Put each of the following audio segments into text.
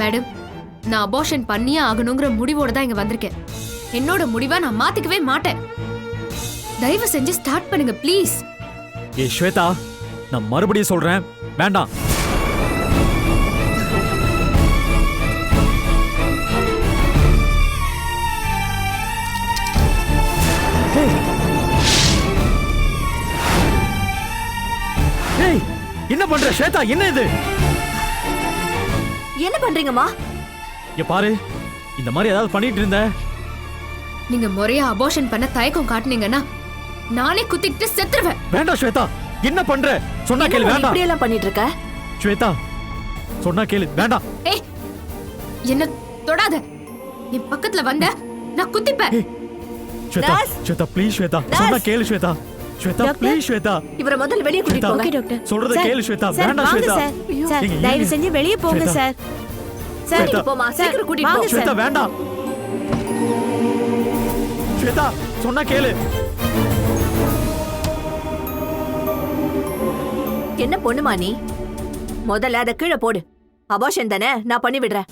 Madam, நான் abortion பண்ணியே ஆகணுங்கிற முடிவோட தான் இங்க வந்திருக்கேன். என்னோட முடிவை நான் மாத்திக்கவே மாட்டேன். தயவு செஞ்சு ஸ்டார்ட் பண்ணுங்க ப்ளீஸ். ஏ ஸ்வேதா, நான் மறுபடியும் சொல்றேன், வேண்டாம். ஏய், என்ன பண்ற ஸ்வேதா? என்ன இது? என்ன பண்றீங்கம்மா? பாரு, இந்த மாதிரி ஏதாவது பண்ணிட்டு இருந்த நீங்க முறையா அபார்ஷன் பண்ண தயக்கம் காட்டுனீங்கன்னா நானே குத்திட்டு செத்துருவேன். வேண்டாம் ஸ்வேதா, என்ன பண்ற? சொன்னா கேளு. வேண்டாம். இப்படி எல்லாம் பண்ணிட்டு இருக்க ஸ்வேதா, சொன்னா கேளு. வேண்டாம். ஏய், என்ன தொடாத. என் பக்கத்துல வந்த நான் குத்திப்பேன். ஸ்வேதா, ஸ்வேதா ப்ளீஸ் ஸ்வேதா, சொன்னா கேளு ஸ்வேதா. ஸ்வேதா ப்ளீஸ் ஸ்வேதா. இவரை முதல்ல வெளியே கூட்டிட்டு போங்க. Okay doctor. சொல்றத கேளு ஸ்வேதா. வேண்டாம் ஸ்வேதா. சார், தயவு செஞ்சு வெளியே போங்க சார். சார், போமா, சீக்கிரம் கூட்டிட்டு வாங்க போ. ஸ்வேதா வேண்டாம். ஸ்வேதா, சொன்னா கேளு. என்ன பொண்ணுமா நீ? முதல்ல அத கீழே போடு. அபார்ஷன் தானே, நான் பண்ணி விடுறேன்.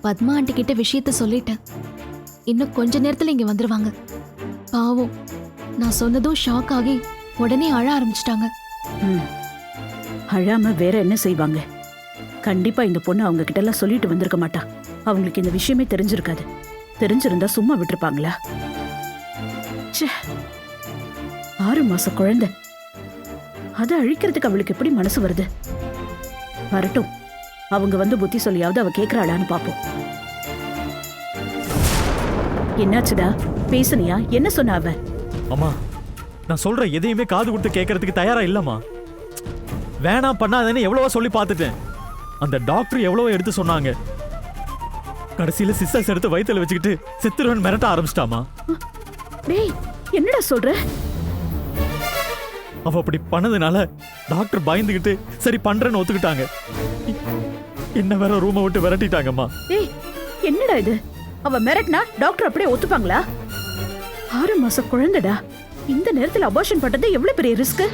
பத்மா ஆண்டி கிட்ட விஷயத்த சொல்லிட்டேன். இன்னும் கொஞ்ச நேரத்துல இங்க வந்துருவாங்க. பாவம், நான் சொன்னதும் ஷாக் ஆகி உடனே அழ ஆரம்பிச்சிட்டாங்க. அழாம வேற என்ன செய்வாங்க? கண்டிப்பா இந்த பொண்ணு அவங்க கிட்ட எல்லாம் சொல்லிட்டு வந்திருக்க மாட்டா. அவங்களுக்கு இந்த விஷயமே தெரிஞ்சிருக்காது. தெரிஞ்சிருந்தா சும்மா விட்டுருப்பாங்களா? 6 மாச குழந்தை, அதை அழிக்கிறதுக்கு அவளுக்கு எப்படி மனசு வருது? வரட்டும், அவங்க வந்து புத்தி சொல்லியாவது அவ கேக்குறாளான்னு பாப்போம். என்னாச்சுடா, பேசுனியா? என்ன சொன்ன அவ? அம்மா, நான் சொல்ற எதையுமே காது கொடுத்து கேட்கறதுக்கு தயாரா இல்லம்மா. வேணாம் பண்ணாதேன்னு எவ்வளவோ சொல்லி பார்த்துட்டேன். அந்த டாக்டர் எவ்வளவோ எடுத்து சொன்னாங்க. கடைசியில சிஸ்டர்ஸ் எடுத்து வயித்துல வச்சுக்கிட்டு செத்துருவன் மிரட்ட ஆரம்பிச்சிட்டாமா. டேய், என்னடா சொல்ற? அவ அப்படி பண்ணதுனால டாக்டர் பயந்துகிட்டு சரி பண்றேன்னு ஒத்துக்கிட்டாங்க. என்ன வேற ரூமை விட்டு விரட்டிட்டாங்கம்மா. ஏய், என்னடா இது? அவ மிரட்டினா டாக்டர் அப்படியே ஒத்துப்பாங்களா? 6 மாச குழந்தைடா, இந்த நேரத்துல அபார்ஷன் பண்றது எவ்வளவு பெரிய ரிஸ்க்.